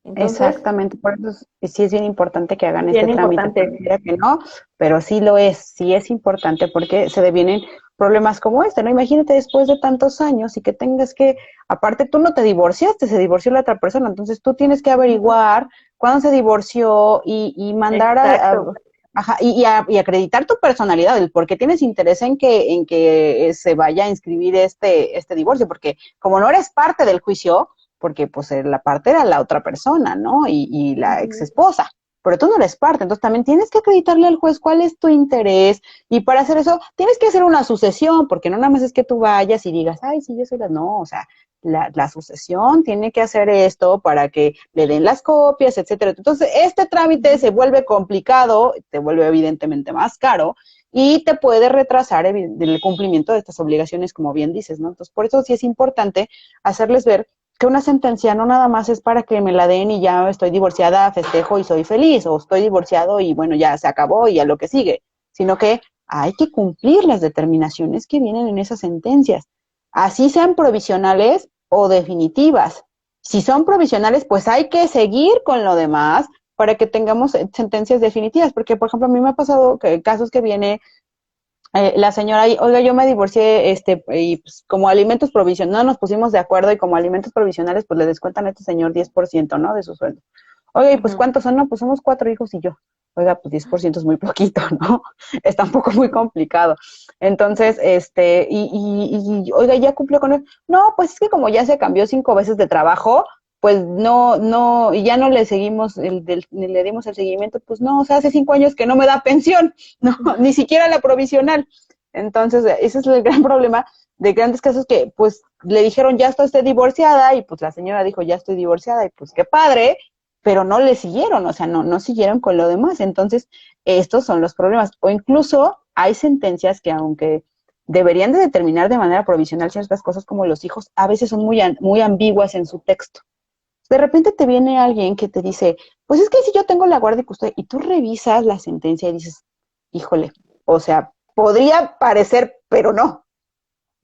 Speaker 2: Entonces,
Speaker 1: Exactamente, por eso sí es bien importante que hagan este
Speaker 2: bien
Speaker 1: trámite,
Speaker 2: importante.
Speaker 1: pareciera que no, pero sí lo es, sí es importante porque se devienen problemas como este, ¿no? Imagínate después de tantos años y que tengas que, aparte tú no te divorciaste, se divorció la otra persona, entonces tú tienes que averiguar cuándo se divorció y mandar
Speaker 2: Exacto.
Speaker 1: ajá, y acreditar tu personalidad, el por qué tienes interés en que se vaya a inscribir este divorcio, porque como no eres parte del juicio, porque pues la parte era la otra persona, ¿no? Y la ex
Speaker 2: Ujú.
Speaker 1: esposa, pero tú no eres parte, entonces también tienes que acreditarle al juez cuál es tu interés, y para hacer eso tienes que hacer una sucesión, porque no nada más es que tú vayas y digas, ay, sí, yo soy la, no, o sea, la sucesión tiene que hacer esto para que le den las copias, etcétera. Entonces, este trámite se vuelve complicado, te vuelve evidentemente más caro, y te puede retrasar el cumplimiento de estas obligaciones, como bien dices, ¿no? Entonces, por eso sí es importante hacerles ver que una sentencia no nada más es para que me la den y ya estoy divorciada, festejo y soy feliz, o estoy divorciado y bueno, ya se acabó y a lo que sigue, sino que hay que cumplir las determinaciones que vienen en esas sentencias, así sean provisionales o definitivas. Si son provisionales, pues hay que seguir con lo demás para que tengamos sentencias definitivas, porque por ejemplo a mí me ha pasado que casos que viene la señora, oiga, yo me divorcié, y pues, como alimentos provisionales, no nos pusimos de acuerdo y como alimentos provisionales, pues le descuentan a este señor 10%, ¿no? De su sueldo. Oiga, y pues
Speaker 2: Ujú.
Speaker 1: ¿cuántos son? No, pues somos 4 hijos y yo. Oiga, pues 10% es muy poquito, ¿no? Está un poco muy complicado. Entonces, oiga, ¿ya cumplió con él? No, pues es que como ya se cambió 5 veces de trabajo, pues no, y ya no le seguimos, ni le dimos el seguimiento, pues no, o sea, hace 5 años que no me da pensión, no, ni siquiera la provisional. Entonces, ese es el gran problema de grandes casos que, pues, le dijeron, ya estoy divorciada, y pues la señora dijo, ya estoy divorciada, y pues qué padre, pero no le siguieron, o sea, no siguieron con lo demás. Entonces, estos son los problemas. O incluso hay sentencias que, aunque deberían de determinar de manera provisional ciertas cosas como los hijos, a veces son muy ambiguas en su texto. De repente te viene alguien que te dice, pues es que si yo tengo la guardia y custodia, y tú revisas la sentencia y dices, híjole, o sea, podría parecer, pero no,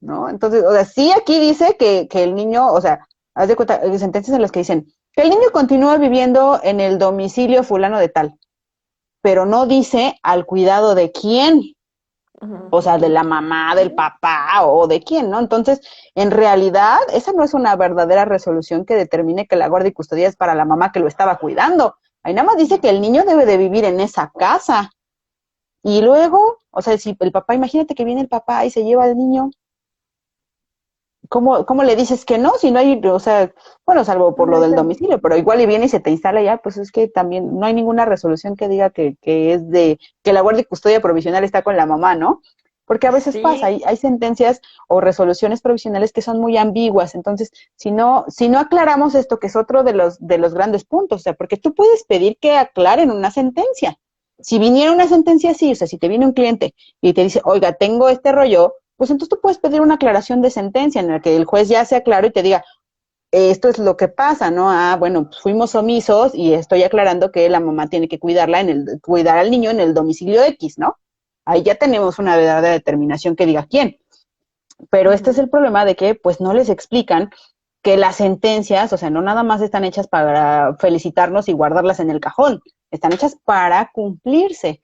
Speaker 1: ¿no? Entonces, o sea, sí aquí dice que el niño, o sea, haz de cuenta, hay sentencias en las que dicen que el niño continúa viviendo en el domicilio fulano de tal, pero no dice al cuidado de quién,
Speaker 2: Ujú.
Speaker 1: o sea, de la mamá, del papá o de quién, ¿no? Entonces, en realidad, esa no es una verdadera resolución que determine que la guardia y custodia es para la mamá que lo estaba cuidando. Ahí nada más dice que el niño debe de vivir en esa casa. Y luego, o sea, si el papá, imagínate que viene el papá y se lleva al niño, ¿cómo le dices que no? Si no hay, o sea, bueno, salvo por lo del
Speaker 2: Correcto.
Speaker 1: domicilio, pero igual y viene y se te instala ya, pues es que también no hay ninguna resolución que diga que es de, que la guardia y custodia provisional está con la mamá, ¿no? Porque a veces pasa,
Speaker 2: Sí,
Speaker 1: hay sentencias o resoluciones provisionales que son muy ambiguas, entonces, si no aclaramos esto, que es otro de los grandes puntos, o sea, porque tú puedes pedir que aclaren una sentencia. Si viniera una sentencia así, o sea, si te viene un cliente y te dice, oiga, tengo este rollo, pues entonces tú puedes pedir una aclaración de sentencia en la que el juez ya sea claro y te diga, esto es lo que pasa, ¿no? Ah, bueno, pues fuimos omisos y estoy aclarando que la mamá tiene que cuidar al niño en el domicilio X, ¿no? Ahí ya tenemos una verdadera determinación que diga quién. Pero este es
Speaker 2: ujú.
Speaker 1: el problema de que pues no les explican que las sentencias, o sea, no nada más están hechas para felicitarnos y guardarlas en el cajón, están hechas para cumplirse.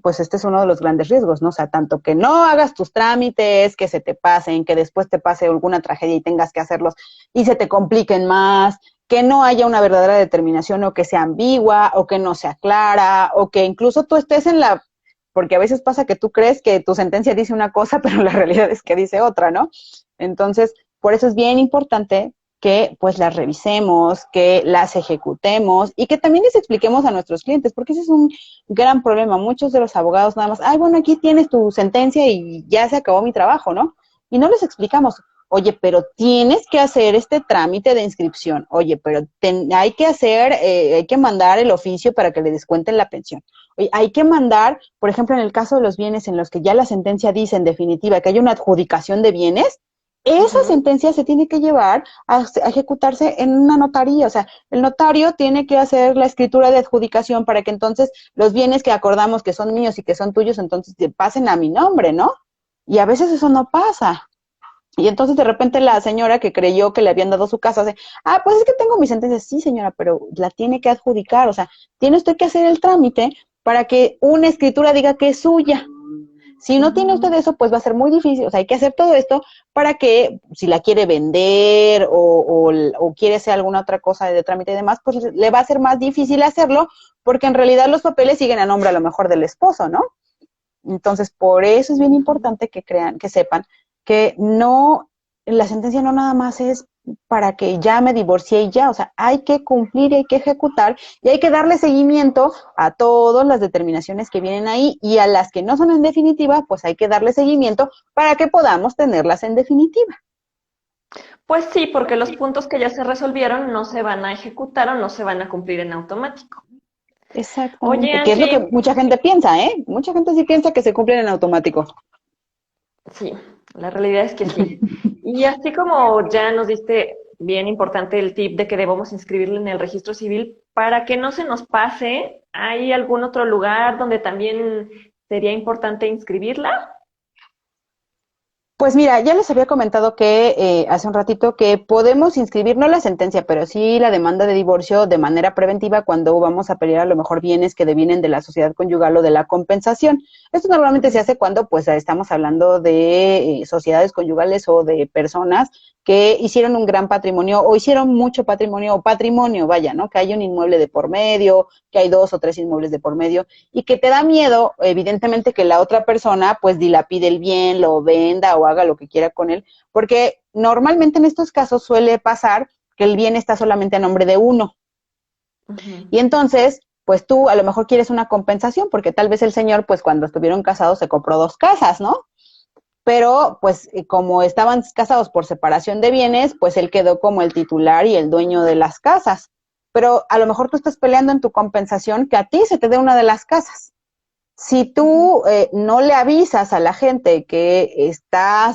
Speaker 1: Pues este es uno de los grandes riesgos, ¿no? O sea, tanto que no hagas tus trámites, que se te pasen, que después te pase alguna tragedia y tengas que hacerlos y se te compliquen más, que no haya una verdadera determinación o que sea ambigua o que no sea clara o que incluso tú estés en la, porque a veces pasa que tú crees que tu sentencia dice una cosa, pero la realidad es que dice otra, ¿no? Entonces, por eso es bien importante que pues las revisemos, que las ejecutemos y que también les expliquemos a nuestros clientes, porque ese es un gran problema. Muchos de los abogados nada más, ay, bueno, aquí tienes tu sentencia y ya se acabó mi trabajo, ¿no? Y no les explicamos, oye, pero tienes que hacer este trámite de inscripción, oye, pero hay que hacer, hay que mandar el oficio para que le descuenten la pensión. Oye, hay que mandar, por ejemplo, en el caso de los bienes en los que ya la sentencia dice en definitiva que hay una adjudicación de bienes, esa
Speaker 2: Ujú.
Speaker 1: sentencia se tiene que llevar a ejecutarse en una notaría, o sea, el notario tiene que hacer la escritura de adjudicación para que entonces los bienes que acordamos que son míos y que son tuyos, entonces pasen a mi nombre, ¿no? Y a veces eso no pasa. Y entonces de repente la señora que creyó que le habían dado su casa, dice, ah, pues es que tengo mi sentencia. Sí, señora, pero la tiene que adjudicar, o sea, tiene usted que hacer el trámite para que una escritura diga que es suya. Si no tiene usted
Speaker 2: Ujú.
Speaker 1: eso, pues va a ser muy difícil. O sea, hay que hacer todo esto para que si la quiere vender o quiere hacer alguna otra cosa de trámite y demás, pues le va a ser más difícil hacerlo porque en realidad los papeles siguen a nombre a lo mejor del esposo, ¿no? Entonces, por eso es bien
Speaker 2: Ujú.
Speaker 1: importante que crean, que sepan que no, la sentencia no nada más es para que ya me divorcié y ya, o sea, hay que cumplir y hay que ejecutar y hay que darle seguimiento a todas las determinaciones que vienen ahí y a las que no son en definitiva, pues hay que darle seguimiento para que podamos tenerlas en definitiva.
Speaker 2: Pues sí, porque los puntos que ya se resolvieron no se van a ejecutar o no se van a cumplir en automático. Oye,
Speaker 1: Exactamente, que es lo que
Speaker 2: Angie,
Speaker 1: mucha gente piensa, ¿eh? Mucha gente sí piensa que se cumplen en automático.
Speaker 2: sí, la realidad es que sí. Y así como ya nos diste bien importante el tip de que debemos inscribirla en el registro civil, para que no se nos pase, ¿hay algún otro lugar donde también sería importante inscribirla?
Speaker 1: Pues mira, ya les había comentado que hace un ratito que podemos inscribir no la sentencia, pero sí la demanda de divorcio de manera preventiva cuando vamos a pelear a lo mejor bienes que devienen de la sociedad conyugal o de la compensación. Esto normalmente se
Speaker 2: Ujú.
Speaker 1: hace cuando pues estamos hablando de sociedades conyugales o de personas que hicieron un gran patrimonio o hicieron mucho patrimonio o patrimonio, vaya, ¿no? Que hay un inmueble de por medio, que hay 2 o 3 inmuebles de por medio y que te da miedo, evidentemente, que la otra persona pues dilapide el bien, lo venda o haga lo que quiera con él, porque normalmente en estos casos suele pasar que el bien está solamente a nombre de uno.
Speaker 2: Ujú.
Speaker 1: Y entonces, pues tú a lo mejor quieres una compensación, porque tal vez el señor, pues cuando estuvieron casados se compró 2 casas, ¿no? Pero pues como estaban casados por separación de bienes, pues él quedó como el titular y el dueño de las casas. Pero a lo mejor tú estás peleando en tu compensación que a ti se te dé una de las casas. Si
Speaker 2: Ujú.
Speaker 1: tú no le avisas a la gente que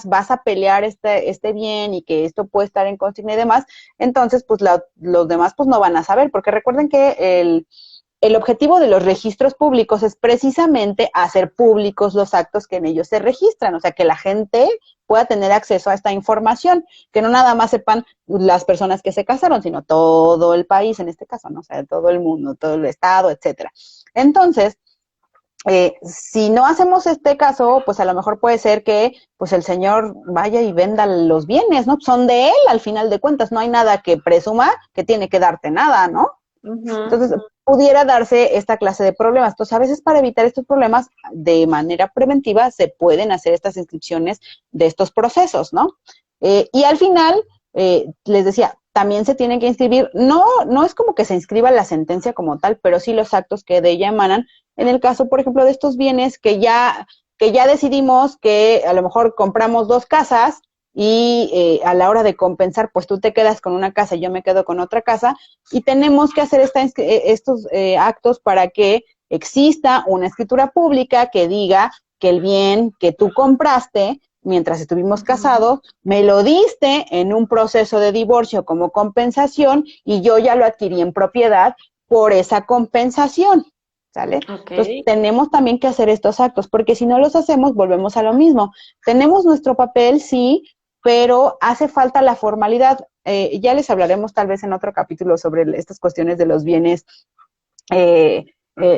Speaker 1: vas a pelear este bien y que esto puede estar en consigna y demás, entonces pues los demás pues no van a saber, porque recuerden que el objetivo de los registros públicos es precisamente hacer públicos los actos que en ellos se registran, o sea, que la gente pueda tener acceso a esta información, que no nada más sepan las personas que se casaron, sino todo el país en este caso, ¿no? O sea, todo el mundo, todo el estado, etcétera. Entonces, si no hacemos este caso, pues a lo mejor puede ser que pues el señor vaya y venda los bienes, ¿no? Son de él al final de cuentas, no hay nada que presuma que tiene que darte nada, ¿no?
Speaker 2: Ujú.
Speaker 1: Entonces, pudiera darse esta clase de problemas. Entonces, a veces para evitar estos problemas, de manera preventiva, se pueden hacer estas inscripciones de estos procesos, ¿no? Y al final, les decía, también se tienen que inscribir, no es como que se inscriba la sentencia como tal, pero sí los actos que de ella emanan. En el caso, por ejemplo, de estos bienes que ya decidimos que a lo mejor compramos 2 casas y a la hora de compensar, pues tú te quedas con una casa y yo me quedo con otra casa, y tenemos que hacer estos actos para que exista una escritura pública que diga que el bien que tú compraste mientras estuvimos
Speaker 2: Ujú.
Speaker 1: casados, me lo diste en un proceso de divorcio como compensación y yo ya lo adquirí en propiedad por esa compensación, ¿sale?
Speaker 2: Ok.
Speaker 1: Entonces tenemos también que hacer estos actos, porque si no los hacemos, volvemos a lo mismo. Tenemos nuestro papel, sí, pero hace falta la formalidad. Ya les hablaremos tal vez en otro capítulo sobre estas cuestiones de eh,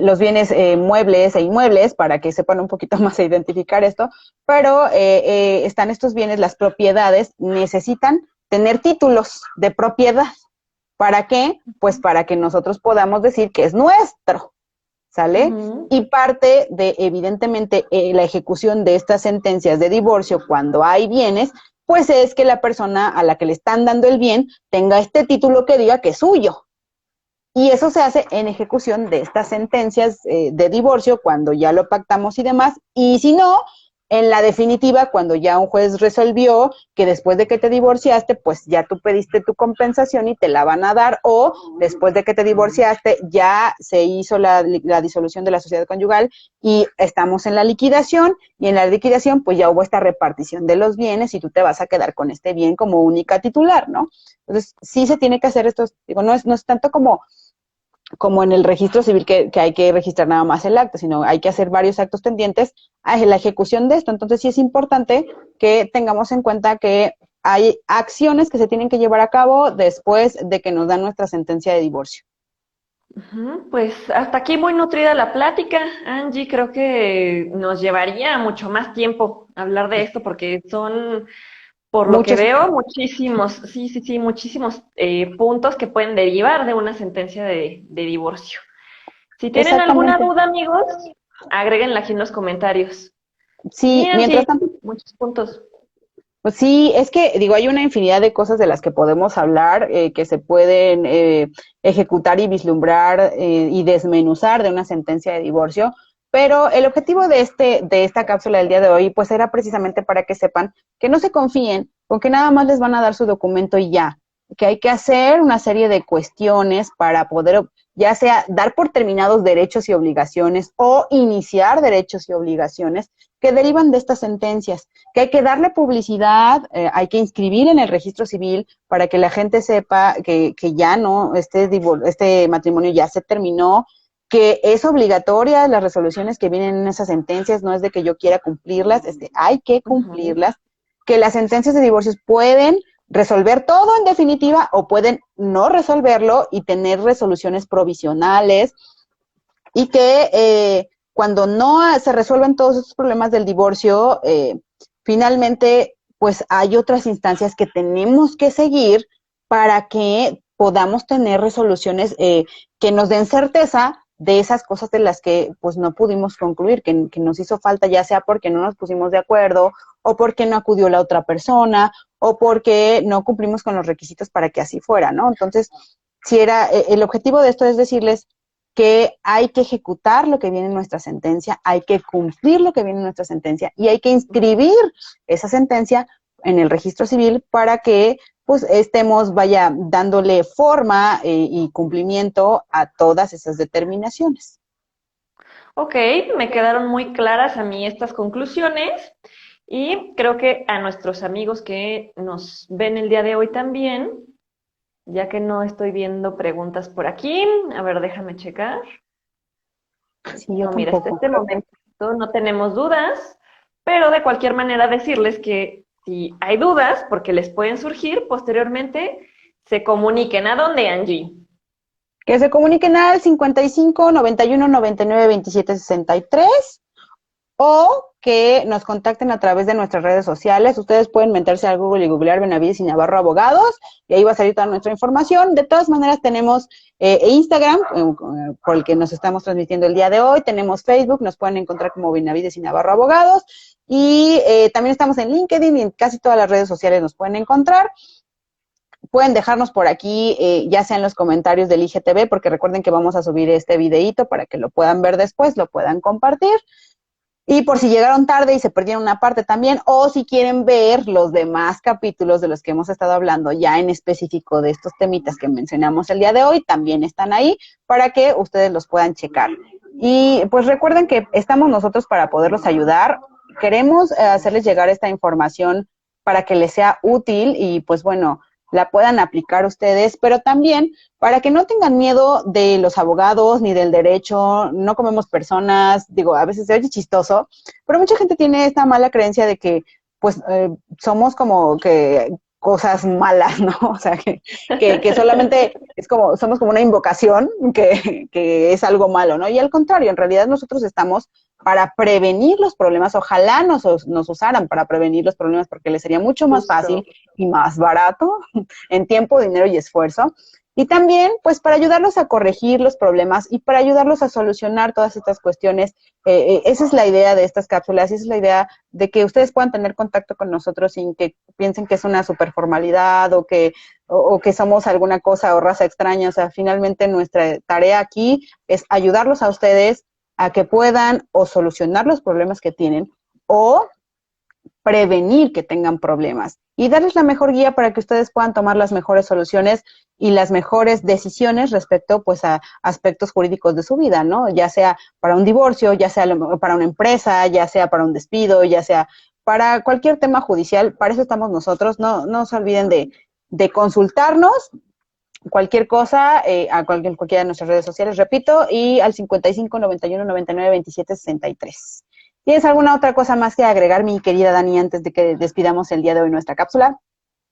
Speaker 1: los bienes muebles e inmuebles para que sepan un poquito más a identificar esto, pero están estos bienes, las propiedades necesitan tener títulos de propiedad. ¿Para qué? Pues para que nosotros podamos decir que es nuestro, ¿sale?
Speaker 2: Ujú.
Speaker 1: Y parte de, evidentemente, la ejecución de estas sentencias de divorcio cuando hay bienes, pues es que la persona a la que le están dando el bien tenga este título que diga que es suyo. Y eso se hace en ejecución de estas sentencias de divorcio cuando ya lo pactamos y demás. Y si no, en la definitiva, cuando ya un juez resolvió que después de que te divorciaste, pues ya tú pediste tu compensación y te la van a dar, o después de que te divorciaste ya se hizo la disolución de la sociedad conyugal y estamos en la liquidación, y en la liquidación pues ya hubo esta repartición de los bienes y tú te vas a quedar con este bien como única titular, ¿no? Entonces sí se tiene que hacer esto, digo, no es tanto como en el registro civil que hay que registrar nada más el acta, sino hay que hacer varios actos pendientes a la ejecución de esto. Entonces sí es importante que tengamos en cuenta que hay acciones que se tienen que llevar a cabo después de que nos dan nuestra sentencia de divorcio.
Speaker 2: Pues hasta aquí muy nutrida la plática, Angie. Creo que nos llevaría mucho más tiempo hablar de esto porque son, por lo que
Speaker 1: Muchos.
Speaker 2: veo, muchísimos, sí, muchísimos puntos que pueden derivar de una sentencia de divorcio. Si tienen alguna
Speaker 1: Exactamente.
Speaker 2: duda, amigos, agréguenla aquí en los comentarios. Sí,
Speaker 1: Sí, mientras
Speaker 2: Angie,
Speaker 1: tanto,
Speaker 2: muchos puntos.
Speaker 1: pues sí, es que digo, hay una infinidad de cosas de las que podemos hablar, que se pueden ejecutar y vislumbrar y desmenuzar de una sentencia de divorcio, pero el objetivo de esta cápsula del día de hoy, pues era precisamente para que sepan que no se confíen con que nada más les van a dar su documento y ya, que hay que hacer una serie de cuestiones para poder, ya sea dar por terminados derechos y obligaciones o iniciar derechos y obligaciones que derivan de estas sentencias, que hay que darle publicidad, hay que inscribir en el registro civil para que la gente sepa que ya no, este matrimonio ya se terminó, que es obligatoria las resoluciones que vienen en esas sentencias, no es de que yo quiera cumplirlas, hay que
Speaker 2: Ujú.
Speaker 1: cumplirlas, que las sentencias de divorcios pueden resolver todo en definitiva o pueden no resolverlo y tener resoluciones provisionales, y que cuando no se resuelven todos estos problemas del divorcio, finalmente pues hay otras instancias que tenemos que seguir para que podamos tener resoluciones que nos den certeza de esas cosas de las que pues no pudimos concluir, que nos hizo falta, ya sea porque no nos pusimos de acuerdo o porque no acudió la otra persona o porque no cumplimos con los requisitos para que así fuera, ¿no? Entonces, si era, el objetivo de esto es decirles que hay que ejecutar lo que viene en nuestra sentencia, hay que cumplir lo que viene en nuestra sentencia y hay que inscribir esa sentencia en el registro civil para que pues estemos, vaya, dándole forma y cumplimiento a todas esas determinaciones.
Speaker 2: Ok, me quedaron muy claras a mí estas conclusiones y creo que a nuestros amigos que nos ven el día de hoy también, ya que no estoy viendo preguntas por aquí, a ver, déjame checar.
Speaker 1: Sí, yo
Speaker 2: No, mira, hasta
Speaker 1: tampoco.
Speaker 2: este momento no tenemos dudas, pero de cualquier manera decirles que si hay dudas, porque les pueden surgir posteriormente, se comuniquen. ¿A dónde, Angie?
Speaker 1: Que se comuniquen al 55 91 99 27 63 o que nos contacten a través de nuestras redes sociales. Ustedes pueden meterse a Google y googlear Benavides y Navarro Abogados, y ahí va a salir toda nuestra información. De todas maneras, tenemos Instagram, por el que nos estamos transmitiendo el día de hoy, tenemos Facebook, nos pueden encontrar como Benavides y Navarro Abogados, y también estamos en LinkedIn y en casi todas las redes sociales nos pueden encontrar. Pueden dejarnos por aquí, ya sea en los comentarios del IGTV, porque recuerden que vamos a subir este videíto para que lo puedan ver después, lo puedan compartir. Y por si llegaron tarde y se perdieron una parte también, o si quieren ver los demás capítulos de los que hemos estado hablando ya en específico de estos temitas que mencionamos el día de hoy, también están ahí para que ustedes los puedan checar. Y pues recuerden que estamos nosotros para poderlos ayudar. Queremos hacerles llegar esta información para que les sea útil y pues bueno, la puedan aplicar ustedes, pero también para que no tengan miedo de los abogados ni del derecho, no comemos personas, digo, a veces se oye chistoso, pero mucha gente tiene esta mala creencia de que pues somos como que cosas malas, ¿no? O sea, que solamente es como, somos como una invocación que es algo malo, ¿no? Y al contrario, en realidad nosotros estamos para prevenir los problemas, ojalá nos usaran para prevenir los problemas porque les sería mucho más fácil
Speaker 2: Justo.
Speaker 1: y más barato en tiempo, dinero y esfuerzo. Y también, pues, para ayudarlos a corregir los problemas y para ayudarlos a solucionar todas estas cuestiones. Esa es la idea de estas cápsulas y esa es la idea de que ustedes puedan tener contacto con nosotros sin que piensen que es una superformalidad o que somos alguna cosa o raza extraña. O sea, finalmente nuestra tarea aquí es ayudarlos a ustedes a que puedan o solucionar los problemas que tienen o prevenir que tengan problemas y darles la mejor guía para que ustedes puedan tomar las mejores soluciones y las mejores decisiones respecto pues a aspectos jurídicos de su vida, ¿no? Ya sea para un divorcio, ya sea para una empresa, ya sea para un despido, ya sea para cualquier tema judicial, para eso estamos nosotros. No se olviden de consultarnos cualquier cosa a cualquiera de nuestras redes sociales, repito, y al 55 91 99 27 63. ¿Tienes alguna otra cosa más que agregar, mi querida Dani, antes de que despidamos el día de hoy nuestra cápsula?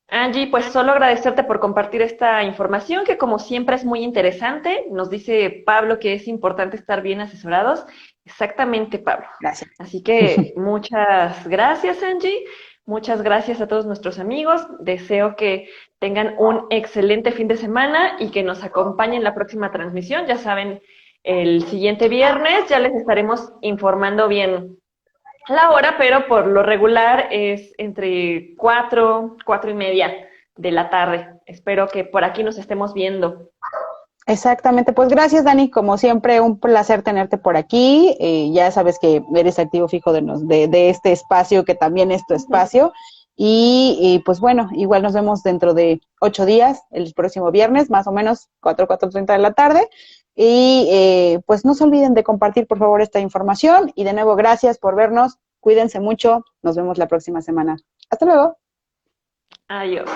Speaker 2: Angie, pues solo agradecerte por compartir esta información que como siempre es muy interesante. Nos dice Pablo que es importante estar bien asesorados. Exactamente, Pablo.
Speaker 1: Gracias.
Speaker 2: Así que muchas gracias, Angie. Muchas gracias a todos nuestros amigos. Deseo que tengan un excelente fin de semana y que nos acompañen en la próxima transmisión. Ya saben, el siguiente viernes ya les estaremos informando bien la hora, pero por lo regular es entre 4:30 de la tarde. Espero que por aquí nos estemos viendo.
Speaker 1: Exactamente, pues gracias Dani, como siempre un placer tenerte por aquí, ya sabes que eres activo fijo de este espacio que también es tu espacio y pues bueno, igual nos vemos dentro de 8 días, el próximo viernes, más o menos 4:30 de la tarde y pues no se olviden de compartir por favor esta información y de nuevo gracias por vernos, cuídense mucho, nos vemos la próxima semana. Hasta luego.
Speaker 2: Adiós.